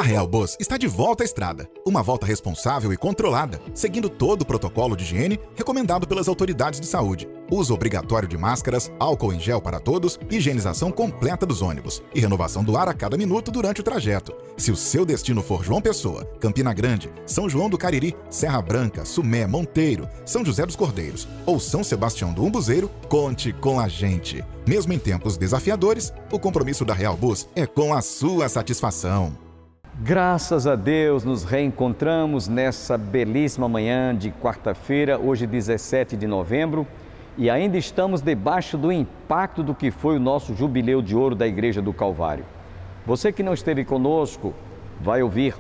A Real Bus está de volta à estrada. Uma volta responsável e controlada, seguindo todo o protocolo de higiene recomendado pelas autoridades de saúde. Uso obrigatório de máscaras, álcool em gel para todos, higienização completa dos ônibus e renovação do ar a cada minuto durante o trajeto. Se o seu destino for João Pessoa, Campina Grande, São João do Cariri, Serra Branca, Sumé, Monteiro, São José dos Cordeiros ou São Sebastião do Umbuzeiro, conte com a gente. Mesmo em tempos desafiadores, o compromisso da Real Bus é com a sua satisfação. Graças a Deus nos reencontramos nessa belíssima manhã de quarta-feira, hoje 17 de novembro, e ainda estamos debaixo do impacto do que foi o nosso Jubileu de Ouro da Igreja do Calvário. Você que não esteve conosco vai ouvir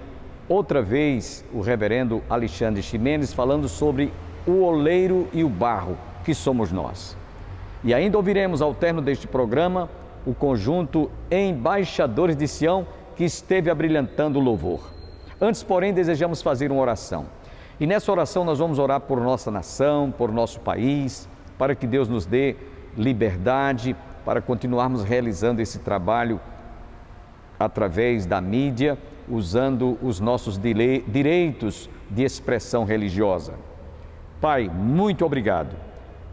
outra vez o reverendo Alexandre Ximenes falando sobre o oleiro e o barro, que somos nós. E ainda ouviremos ao término deste programa o conjunto Embaixadores de Sião, que esteve abrilhantando o louvor. Antes, porém, desejamos fazer uma oração. E nessa oração nós vamos orar por nossa nação, por nosso país, para que Deus nos dê liberdade para continuarmos realizando esse trabalho através da mídia, usando os nossos direitos de expressão religiosa. Pai, muito obrigado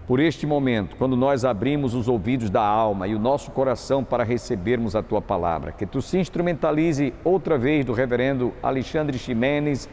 por este momento, quando nós abrimos os ouvidos da alma e o nosso coração para recebermos a Tua palavra. Que Tu se instrumentalize outra vez do reverendo Alexandre Ximenes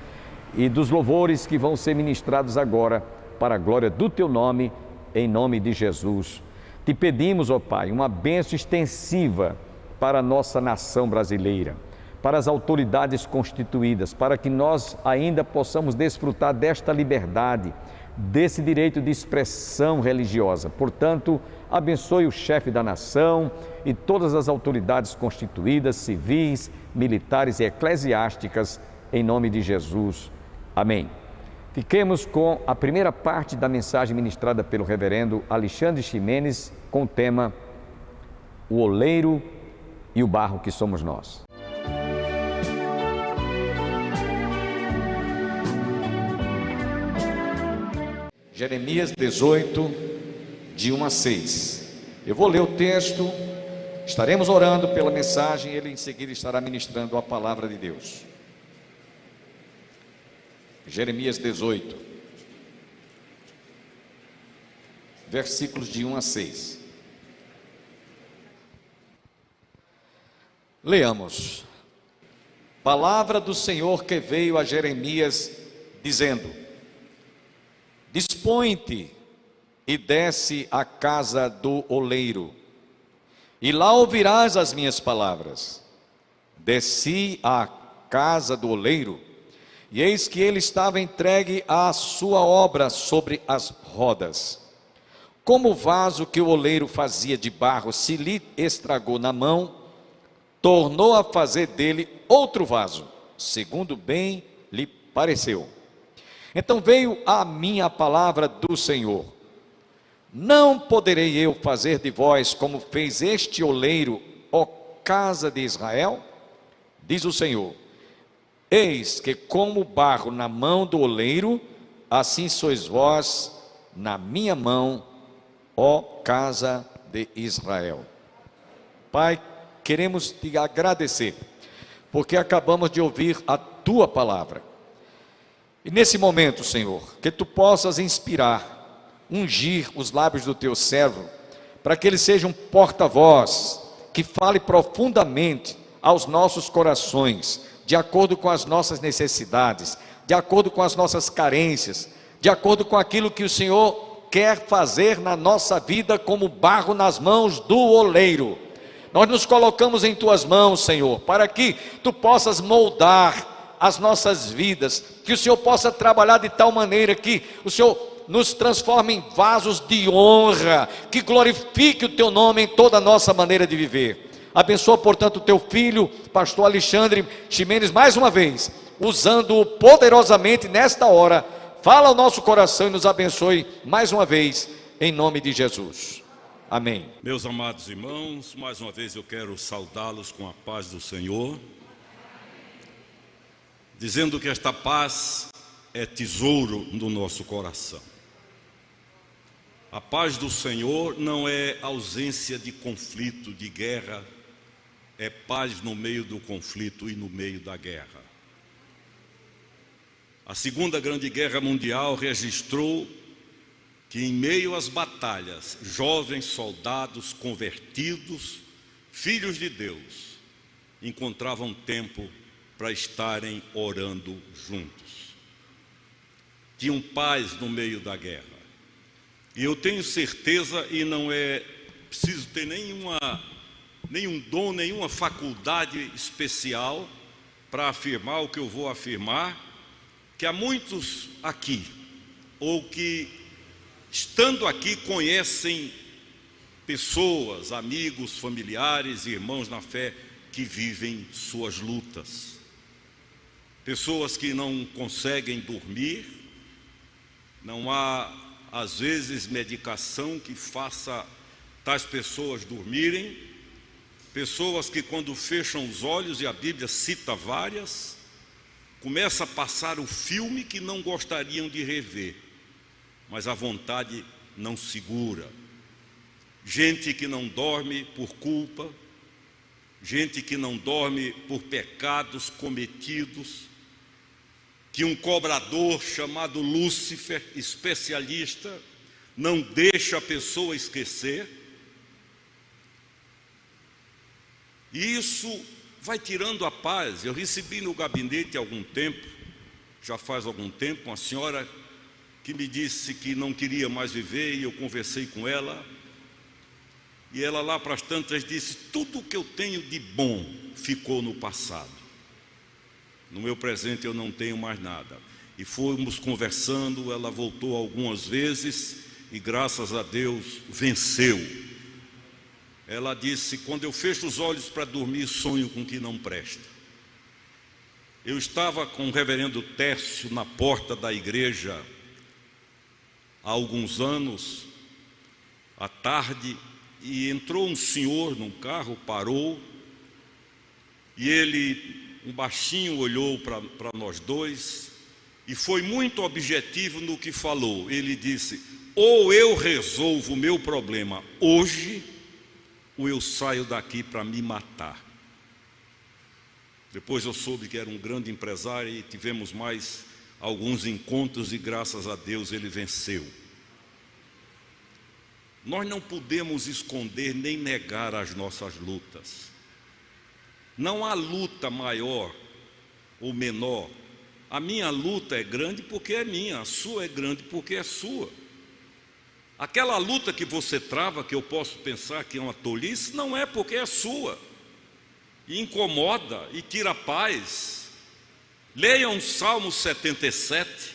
e dos louvores que vão ser ministrados agora para a glória do Teu nome, em nome de Jesus. Te pedimos, ó Pai, uma bênção extensiva para a nossa nação brasileira, para as autoridades constituídas, para que nós ainda possamos desfrutar desta liberdade, desse direito de expressão religiosa. Portanto, abençoe o chefe da nação e todas as autoridades constituídas, civis, militares e eclesiásticas, em nome de Jesus. Amém. Fiquemos com a primeira parte da mensagem ministrada pelo reverendo Alexandre Ximenes, com o tema O oleiro e o barro que somos nós. Jeremias 18, de 1 a 6. Eu vou ler o texto, estaremos orando pela mensagem, ele em seguida estará ministrando a palavra de Deus. Jeremias 18, versículos de 1 a 6. Leamos. Palavra do Senhor que veio a Jeremias, dizendo: Dispõe-te e desce à casa do oleiro, e lá ouvirás as minhas palavras. Desci à casa do oleiro, e eis que ele estava entregue à sua obra sobre as rodas. Como o vaso que o oleiro fazia de barro se lhe estragou na mão, tornou a fazer dele outro vaso, segundo bem lhe pareceu. Então veio a mim a palavra do Senhor: não poderei eu fazer de vós como fez este oleiro, ó casa de Israel? Diz o Senhor: eis que como barro na mão do oleiro, assim sois vós na minha mão, ó casa de Israel. Pai, queremos te agradecer, porque acabamos de ouvir a tua palavra. E nesse momento, Senhor, que tu possas inspirar, ungir os lábios do teu servo, para que ele seja um porta-voz, que fale profundamente aos nossos corações, de acordo com as nossas necessidades, de acordo com as nossas carências, de acordo com aquilo que o Senhor quer fazer na nossa vida como barro nas mãos do oleiro. Nós nos colocamos em tuas mãos, Senhor, para que tu possas moldar as nossas vidas, que o Senhor possa trabalhar de tal maneira que o Senhor nos transforme em vasos de honra, que glorifique o teu nome em toda a nossa maneira de viver. Abençoa, portanto, o teu filho, pastor Alexandre Ximenes, mais uma vez, usando-o poderosamente nesta hora. Fala ao nosso coração e nos abençoe mais uma vez, em nome de Jesus. Amém. Meus amados irmãos, mais uma vez eu quero saudá-los com a paz do Senhor. dizendo que esta paz é tesouro no nosso coração. A paz do Senhor não é ausência de conflito, de guerra, é paz no meio do conflito e no meio da guerra. A Segunda Grande Guerra Mundial registrou que em meio às batalhas, jovens soldados convertidos, filhos de Deus, encontravam tempo para estarem orando juntos. Tinham paz no meio da guerra. E eu tenho certeza, e não é preciso ter nenhum dom, nenhuma faculdade especial para afirmar o que eu vou afirmar, que há muitos aqui, ou que estando aqui conhecem pessoas, amigos, familiares, irmãos na fé que vivem suas lutas. Pessoas que não conseguem dormir, não há às vezes medicação que faça tais pessoas dormirem, pessoas que quando fecham os olhos, e a Bíblia cita várias, começa a passar o filme que não gostariam de rever, mas a vontade não segura. Gente que não dorme por culpa, gente que não dorme por pecados cometidos, que um cobrador chamado Lúcifer, especialista, não deixa a pessoa esquecer. E isso vai tirando a paz. Eu recebi no gabinete há algum tempo, já faz algum tempo, uma senhora que me disse que não queria mais viver, e eu conversei com ela, e ela lá para as tantas disse: tudo o que eu tenho de bom ficou no passado. No meu presente eu não tenho mais nada. E fomos conversando, ela voltou algumas vezes e graças a Deus venceu. Ela disse: quando eu fecho os olhos para dormir, sonho com o que não presta. Eu estava com o reverendo Tércio na porta da igreja há alguns anos, à tarde, e entrou um senhor num carro, parou, e ele, um baixinho, olhou para nós dois e foi muito objetivo no que falou. Ele disse: ou eu resolvo o meu problema hoje, ou eu saio daqui para me matar. Depois eu soube que era um grande empresário e tivemos mais alguns encontros e graças a Deus ele venceu. Nós não podemos esconder nem negar as nossas lutas. Não há luta maior ou menor. A minha luta é grande porque é minha, a sua é grande porque é sua. Aquela luta que você trava, que eu posso pensar que é uma tolice, não é porque é sua. E incomoda e tira a paz. Leiam o Salmo 77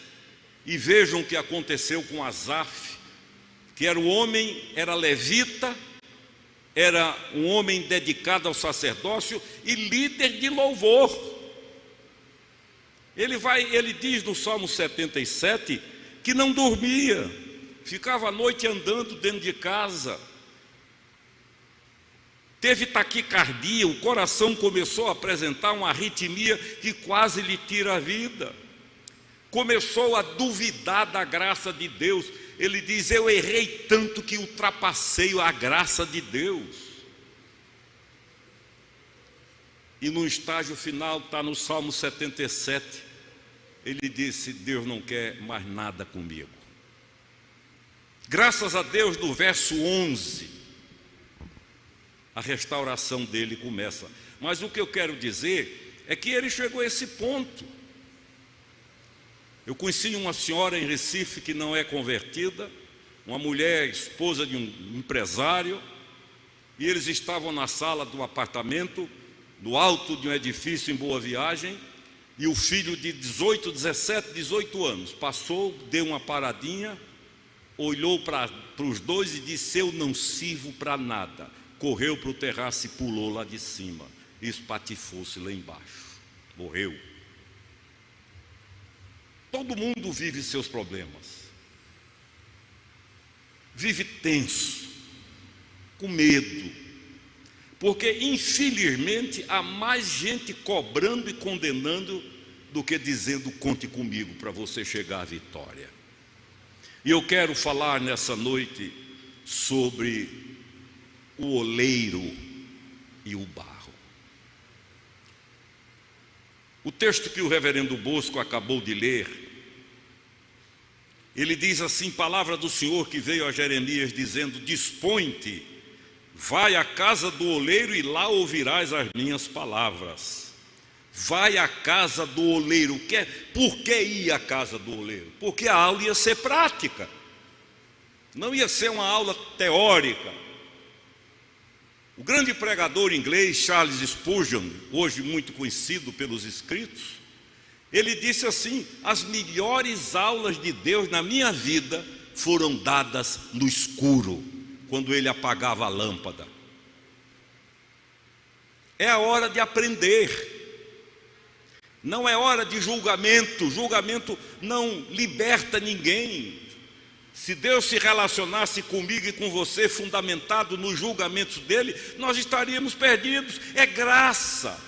e vejam o que aconteceu com Asaf, que era um homem, era levita, era um homem dedicado ao sacerdócio e líder de louvor. Ele diz no Salmo 77 que não dormia, ficava a noite andando dentro de casa, teve taquicardia, o coração começou a apresentar uma arritmia que quase lhe tira a vida, começou a duvidar da graça de Deus. Ele diz: eu errei tanto que ultrapassei a graça de Deus. E no estágio final, está no Salmo 77, ele disse: Deus não quer mais nada comigo. Graças a Deus, no verso 11, a restauração dele começa. Mas o que eu quero dizer é que ele chegou a esse ponto. Eu conheci uma senhora em Recife que não é convertida, uma mulher, esposa de um empresário, e eles estavam na sala do apartamento, no alto de um edifício em Boa Viagem, e o filho de 18 anos passou, deu uma paradinha, olhou para os dois e disse: eu não sirvo para nada. Correu para o terraço e pulou lá de cima, espatifou-se lá embaixo, morreu. Todo mundo vive seus problemas, vive tenso, com medo, porque infelizmente há mais gente cobrando e condenando do que dizendo conte comigo para você chegar à vitória. E eu quero falar nessa noite sobre o oleiro e o barro. O texto que o reverendo Bosco acabou de ler, ele diz assim: palavra do Senhor que veio a Jeremias dizendo: dispõe-te, vai à casa do oleiro e lá ouvirás as minhas palavras. Vai à casa do oleiro. Por que ir à casa do oleiro? Porque a aula ia ser prática, não ia ser uma aula teórica. O grande pregador inglês Charles Spurgeon, hoje muito conhecido pelos escritos, ele disse assim: as melhores aulas de Deus na minha vida foram dadas no escuro, quando ele apagava a lâmpada. É a hora de aprender. Não é hora de julgamento. Julgamento não liberta ninguém. Se Deus se relacionasse comigo e com você fundamentado nos julgamentos dele, nós estaríamos perdidos. É graça.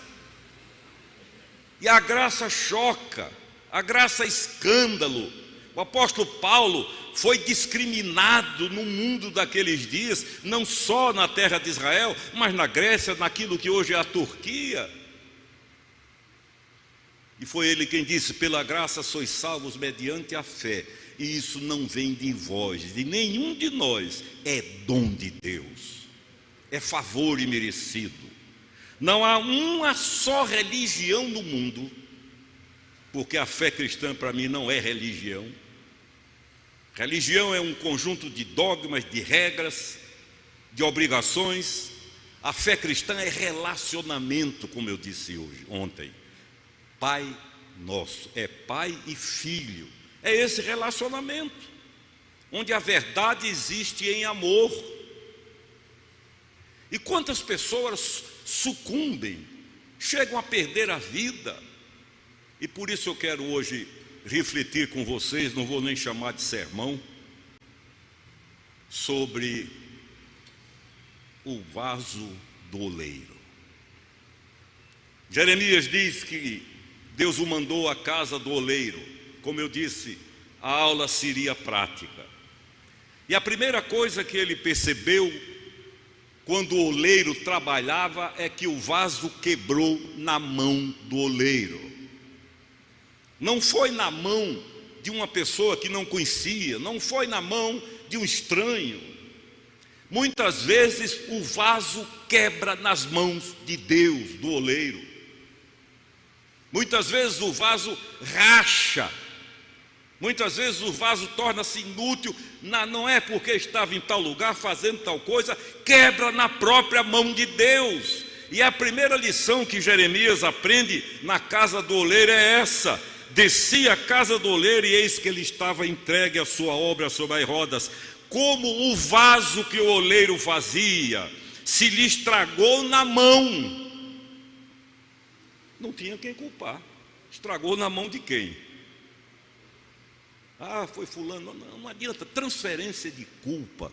E a graça choca, a graça é escândalo. O apóstolo Paulo foi discriminado no mundo daqueles dias, não só na terra de Israel, mas na Grécia, naquilo que hoje é a Turquia. E foi ele quem disse: pela graça sois salvos mediante a fé, e isso não vem de vós, de nenhum de nós, é dom de Deus, é favor imerecido. Não há uma só religião no mundo, porque a fé cristã para mim não é religião. Religião é um conjunto de dogmas, de regras, de obrigações. A fé cristã é relacionamento, como eu disse ontem. Pai nosso, é pai e filho, é esse relacionamento, onde a verdade existe em amor. E quantas pessoas sucumbem, chegam a perder a vida, e por isso eu quero hoje refletir com vocês, não vou nem chamar de sermão, sobre o vaso do oleiro. Jeremias diz que Deus o mandou à casa do oleiro. Como eu disse, a aula seria prática. E a primeira coisa que ele percebeu quando o oleiro trabalhava é que o vaso quebrou na mão do oleiro. Não foi na mão de uma pessoa que não conhecia, não foi na mão de um estranho. Muitas vezes o vaso quebra nas mãos de Deus, do oleiro. Muitas vezes o vaso racha, muitas vezes o vaso torna-se inútil, não é porque estava em tal lugar fazendo tal coisa, quebra na própria mão de Deus. E a primeira lição que Jeremias aprende na casa do oleiro é essa: desci à casa do oleiro e eis que ele estava entregue a sua obra sobre as rodas. Como o vaso que o oleiro fazia se lhe estragou na mão, não tinha quem culpar. Estragou na mão de quem? Ah, foi fulano. Não adianta. Transferência de culpa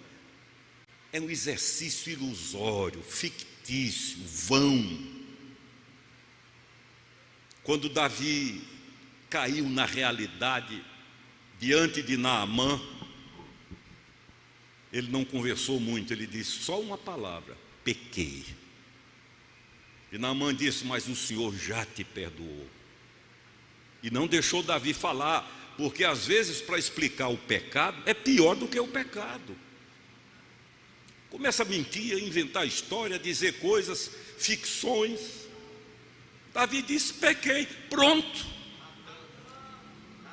é um exercício ilusório, fictício, vão. Quando Davi caiu na realidade diante de Naamã, ele não conversou muito, ele disse só uma palavra: pequei. E Naamã disse: mas o Senhor já te perdoou. E não deixou Davi falar, porque às vezes para explicar o pecado é pior do que o pecado. Começa a mentir, a inventar história, a dizer coisas, ficções. Davi disse: pequei, pronto.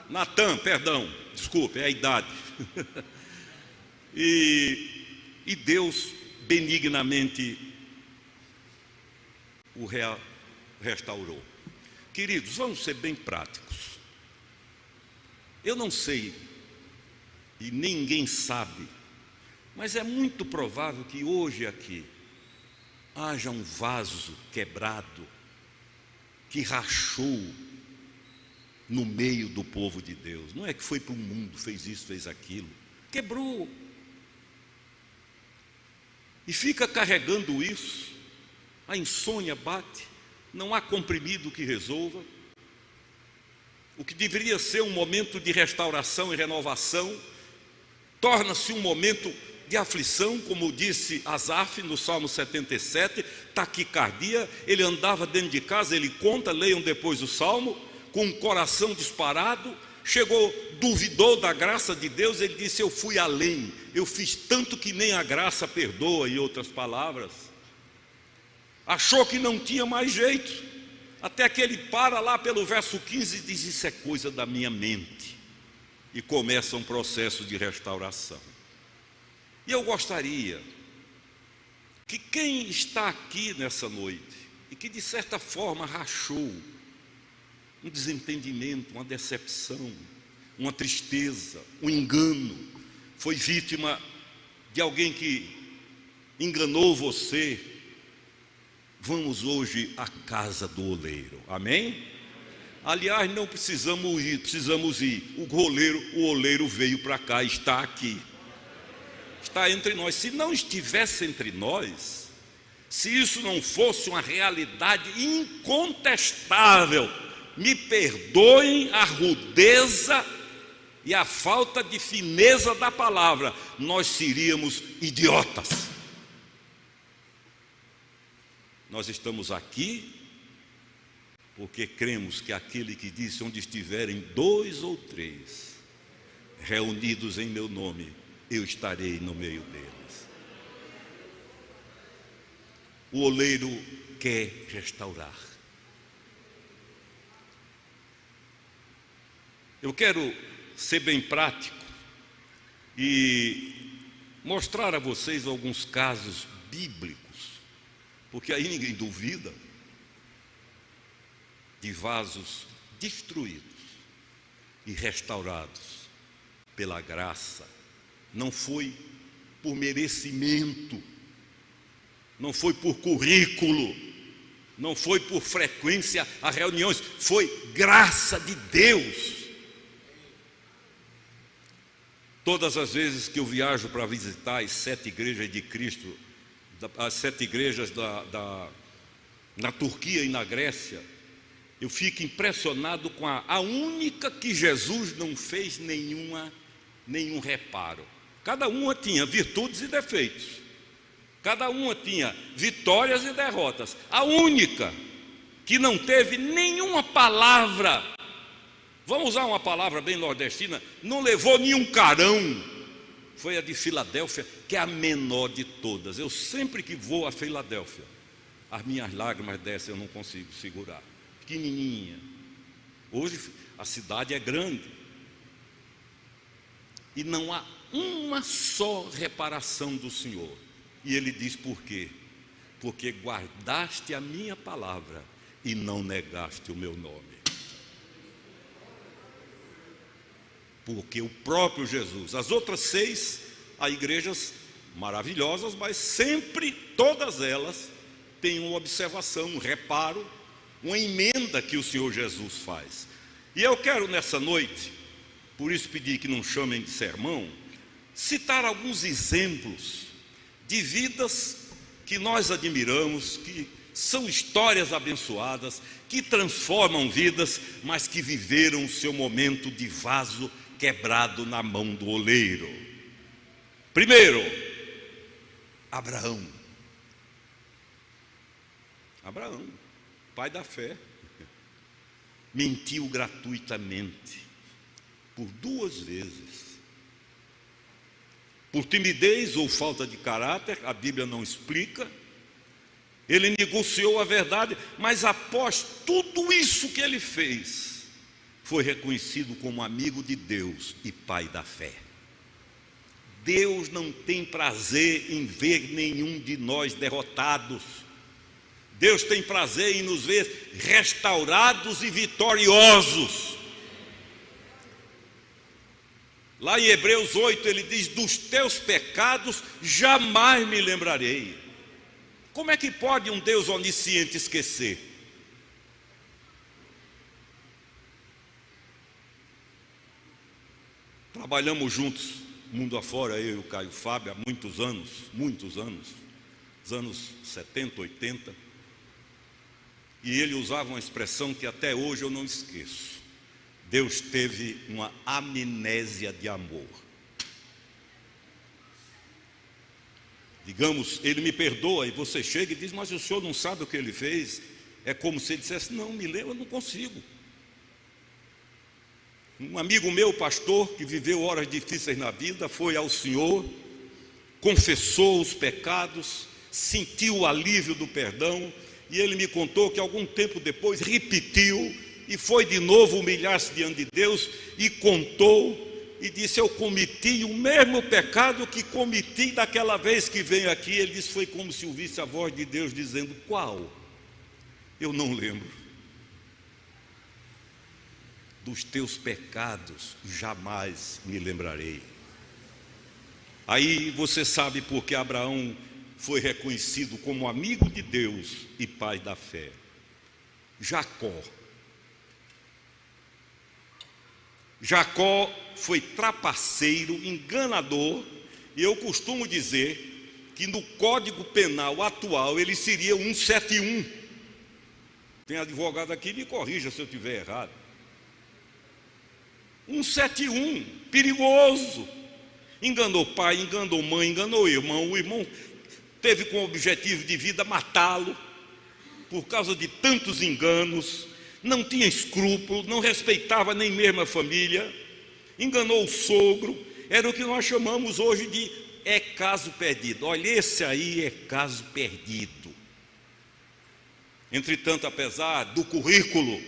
Natan, perdão, desculpe, é a idade. E Deus benignamente o restaurou. Queridos, vamos ser bem práticos. Eu não sei, e ninguém sabe, mas é muito provável que hoje aqui haja um vaso quebrado que rachou no meio do povo de Deus. Não é que foi para o mundo, fez isso, fez aquilo, quebrou. E fica carregando isso, a insônia bate, não há comprimido que resolva. o que deveria ser um momento de restauração e renovação, torna-se um momento de aflição, como disse Asaf no Salmo 77, taquicardia. Ele andava dentro de casa, ele conta, leiam depois o Salmo, com o coração disparado, chegou, duvidou da graça de Deus, ele disse: eu fui além, eu fiz tanto que nem a graça perdoa, em outras palavras. Achou que não tinha mais jeito, até que ele para lá pelo verso 15 e diz: isso é coisa da minha mente, e começa um processo de restauração. E eu gostaria que quem está aqui nessa noite, e que de certa forma rachou, um desentendimento, uma decepção, uma tristeza, um engano, foi vítima de alguém que enganou você, vamos hoje à casa do oleiro, amém? Aliás, não precisamos ir, o oleiro veio para cá, está aqui, está entre nós. Se não estivesse entre nós, se isso não fosse uma realidade incontestável, me perdoem a rudeza e a falta de fineza da palavra, nós seríamos idiotas. Nós estamos aqui porque cremos que aquele que disse: onde estiverem 2 ou 3 reunidos em meu nome, eu estarei no meio deles. O oleiro quer restaurar. Eu quero ser bem prático e mostrar a vocês alguns casos bíblicos, porque aí ninguém duvida, de vasos destruídos e restaurados pela graça. Não foi por merecimento, não foi por currículo, não foi por frequência a reuniões, foi graça de Deus. Todas as vezes que eu viajo para visitar as 7 igrejas de Cristo, as 7 igrejas na Turquia e na Grécia, eu fico impressionado com a única que Jesus não fez nenhum reparo. Cada uma tinha virtudes e defeitos, cada uma tinha vitórias e derrotas. A única que não teve nenhuma palavra, vamos usar uma palavra bem nordestina, não levou nenhum carão, foi a de Filadélfia, que é a menor de todas. Eu sempre que vou a Filadélfia, as minhas lágrimas descem, eu não consigo segurar. Pequenininha. Hoje a cidade é grande e não há uma só reparação do Senhor. E ele diz: por quê? Porque guardaste a minha palavra e não negaste o meu nome. Porque o próprio Jesus, as outras 6 há igrejas maravilhosas, mas sempre todas elas têm uma observação, um reparo, uma emenda que o Senhor Jesus faz. E eu quero nessa noite, por isso pedi que não chamem de sermão, citar alguns exemplos de vidas que nós admiramos, que são histórias abençoadas, que transformam vidas, mas que viveram o seu momento de vaso quebrado na mão do oleiro. Primeiro, Abraão, pai da fé, mentiu gratuitamente por 2 vezes. Por timidez ou falta de caráter, a Bíblia não explica. Ele negociou a verdade, mas após tudo isso que ele fez, foi reconhecido como amigo de Deus e pai da fé. Deus não tem prazer em ver nenhum de nós derrotados. Deus tem prazer em nos ver restaurados e vitoriosos. Lá em Hebreus 8 ele diz: dos teus pecados jamais me lembrarei. Como é que pode um Deus onisciente esquecer? Trabalhamos juntos, mundo afora, eu e o Caio Fábio, há muitos anos, os anos 70, 80, e ele usava uma expressão que até hoje eu não esqueço: Deus teve uma amnésia de amor. Digamos, ele me perdoa e você chega e diz, mas o senhor não sabe o que ele fez? É como se ele dissesse, não, me lembro, eu não consigo. Um amigo meu, pastor, que viveu horas difíceis na vida, foi ao Senhor, confessou os pecados, sentiu o alívio do perdão, e ele me contou que algum tempo depois repetiu e foi de novo humilhar-se diante de Deus e contou e disse, eu cometi o mesmo pecado que cometi daquela vez que venho aqui. Ele disse, foi como se ouvisse a voz de Deus dizendo, qual? Eu não lembro. Dos teus pecados jamais me lembrarei. Aí você sabe por que Abraão foi reconhecido como amigo de Deus e pai da fé. Jacó foi trapaceiro, enganador, e eu costumo dizer que no Código Penal atual ele seria 171. Tem advogado aqui, me corrija se eu estiver errado. 171, perigoso. Enganou pai, enganou mãe, enganou irmão. O irmão teve como objetivo de vida matá-lo por causa de tantos enganos. Não tinha escrúpulo, não respeitava nem mesmo a família, enganou o sogro, era o que nós chamamos hoje de caso perdido. Olha, esse aí é caso perdido. Entretanto, apesar do currículo,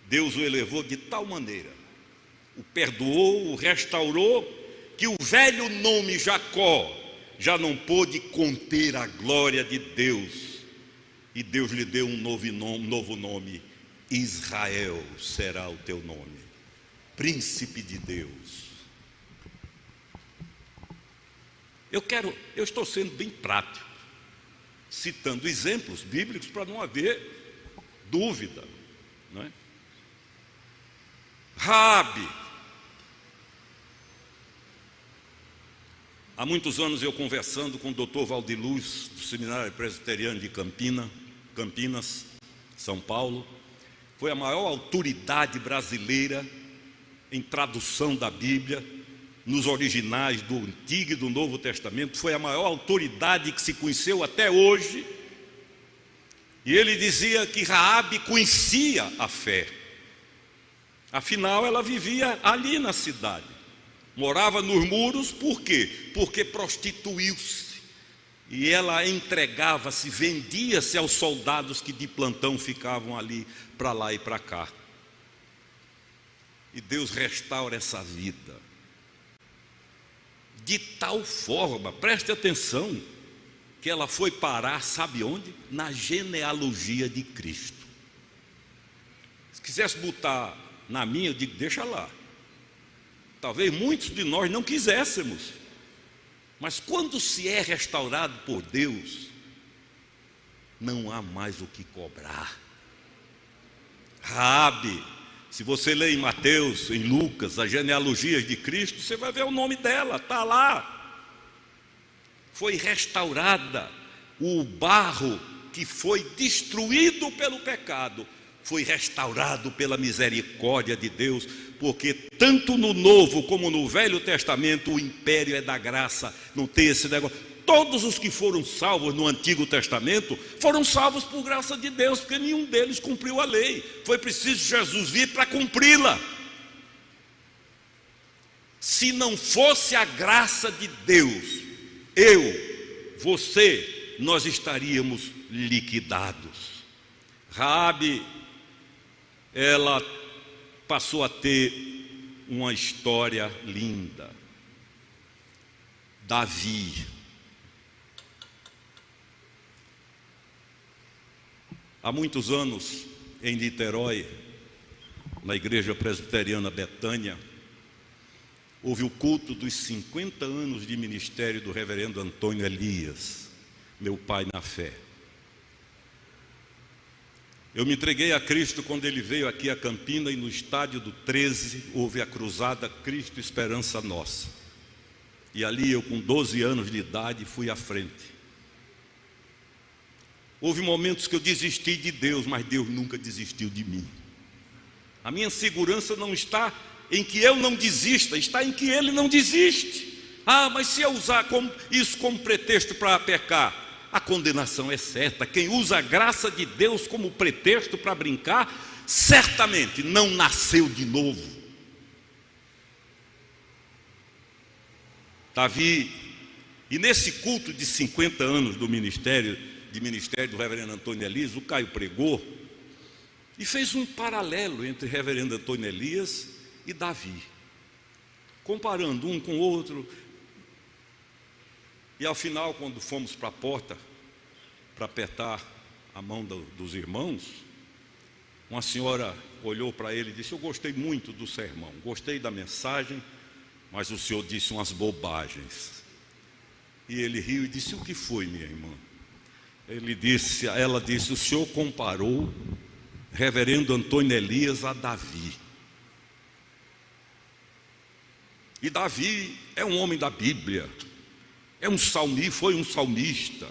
Deus o elevou de tal maneira, o perdoou, o restaurou, que o velho nome Jacó já não pôde conter a glória de Deus, e Deus lhe deu um novo nome. Israel será o teu nome, príncipe de Deus. Eu estou sendo bem prático, citando exemplos bíblicos para não haver dúvida, não é? Raabe. Há muitos anos eu conversando com o Dr. Valdiluz, do Seminário Presbiteriano de Campinas, São Paulo. Foi a maior autoridade brasileira em tradução da Bíblia, nos originais do Antigo e do Novo Testamento. Foi a maior autoridade que se conheceu até hoje. E ele dizia que Raabe conhecia a fé. Afinal, ela vivia ali na cidade. Morava nos muros, por quê? Porque prostituiu-se. E ela entregava-se, vendia-se aos soldados que de plantão ficavam ali, para lá e para cá. E Deus restaura essa vida. De tal forma, preste atenção, que ela foi parar, sabe onde? Na genealogia de Cristo. Se quisesse botar na minha, eu digo, deixa lá. Talvez muitos de nós não quiséssemos. Mas quando se é restaurado por Deus, não há mais o que cobrar. Raabe, se você ler em Mateus, em Lucas, as genealogias de Cristo, você vai ver o nome dela, está lá. Foi restaurada. O barro que foi destruído pelo pecado foi restaurado pela misericórdia de Deus, porque tanto no Novo como no Velho Testamento o império é da graça, não tem esse negócio. Todos os que foram salvos no Antigo Testamento foram salvos por graça de Deus, porque nenhum deles cumpriu a lei. Foi preciso Jesus vir para cumpri-la. Se não fosse a graça de Deus, você, nós estaríamos liquidados. Raabe, ela passou a ter uma história linda. Davi. Há muitos anos, em Niterói, na igreja presbiteriana Betânia, houve o culto dos 50 anos de ministério do reverendo Antônio Elias, meu pai na fé. Eu me entreguei a Cristo quando ele veio aqui a Campina, e no estádio do 13 houve a cruzada Cristo Esperança Nossa. E ali eu, com 12 anos de idade, fui à frente. Houve momentos que eu desisti de Deus, mas Deus nunca desistiu de mim. A minha segurança não está em que eu não desista, está em que ele não desiste. Ah, mas se eu usar isso como pretexto para pecar, a condenação é certa. Quem usa a graça de Deus como pretexto para brincar, certamente não nasceu de novo. Davi, e nesse culto de 50 anos do ministério do reverendo Antônio Elias, o Caio pregou e fez um paralelo entre reverendo Antônio Elias e Davi, comparando um com o outro. E ao final, quando fomos para a porta para apertar a mão dos irmãos, uma senhora olhou para ele e disse: eu gostei muito do sermão, gostei da mensagem, mas o senhor disse umas bobagens. E ele riu e disse: o que foi, minha irmã? Ela disse: o senhor comparou reverendo Antônio Elias a Davi. E Davi é um homem da Bíblia, é um salmista, foi um salmista,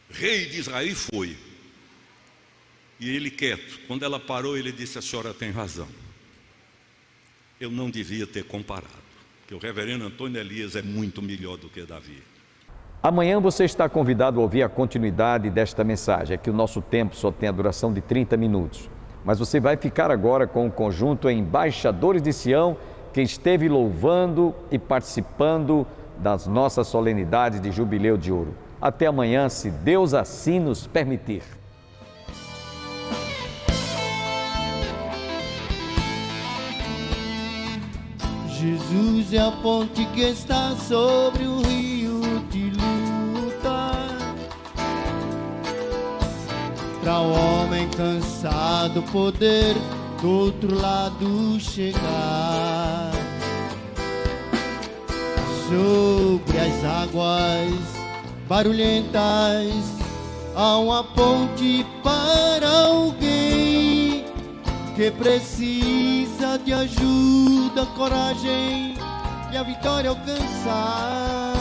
rei de Israel foi. E ele quieto, quando ela parou, ele disse: a senhora tem razão, eu não devia ter comparado, porque o reverendo Antônio Elias é muito melhor do que Davi. Amanhã você está convidado a ouvir a continuidade desta mensagem. É que o nosso tempo só tem a duração de 30 minutos. Mas você vai ficar agora com o conjunto Embaixadores de Sião, que esteve louvando e participando das nossas solenidades de Jubileu de Ouro. Até amanhã, se Deus assim nos permitir. Jesus é a ponte que está sobre o rio de luta, para o homem cansado poder do outro lado chegar. Sobre as águas barulhentas há uma ponte para alguém que precisa de ajuda, coragem e a vitória alcançar.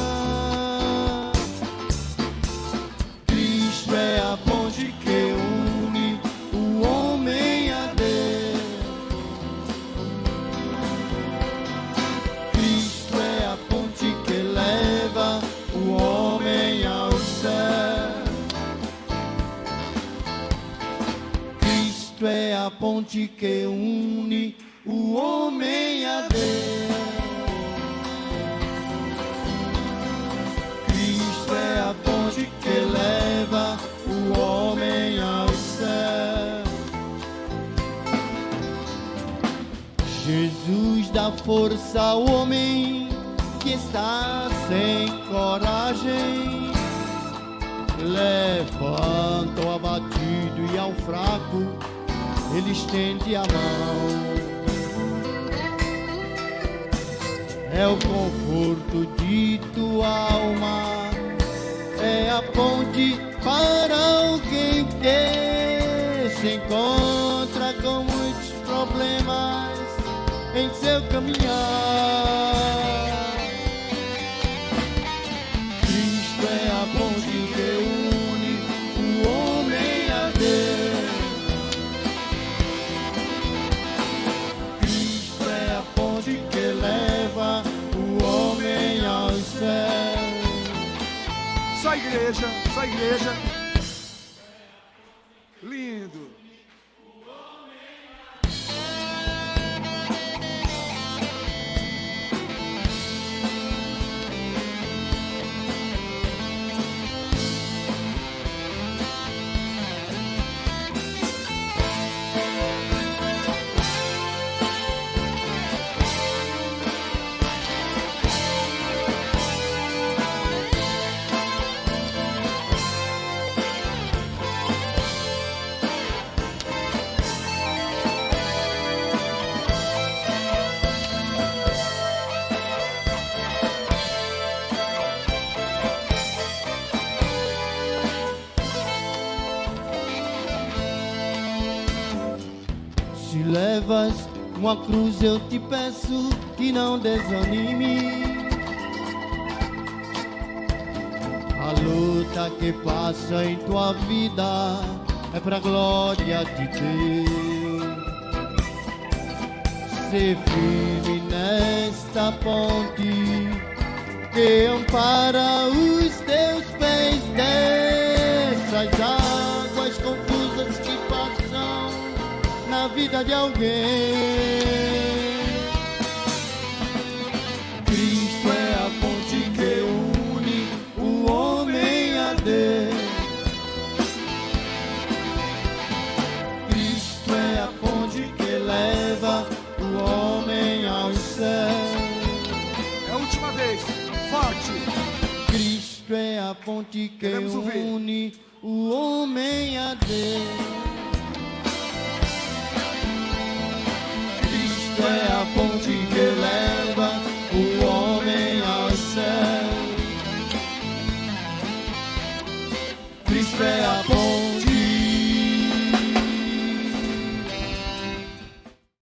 Cristo é a ponte que une o homem a Deus. Cristo é a ponte que leva o homem ao céu. Cristo é a ponte que une o homem a Deus. Cristo é a ponte que leva o homem ao céu. Jesus dá força ao homem que está sem coragem. Levanta o abatido e ao fraco ele estende a mão. É o conforto de tua alma, é a ponte para alguém que se encontra com muitos problemas em seu caminhar. Cristo é a ponte que une o homem a Deus. Cristo é a ponte que leva o homem ao céu. Só igreja, só igreja. Lindo. Se levas uma cruz, eu te peço que não desanime. A luta que passa em tua vida é pra glória de Deus. ser firme nesta ponte que ampara os teus pés dessas águas confusas que passam na vida de alguém. Cristo é a ponte que une o homem a Deus. Cristo é a ponte que leva o homem ao céu. É a última vez. Forte. Cristo é a ponte que une o homem a Deus. Cristo é a ponte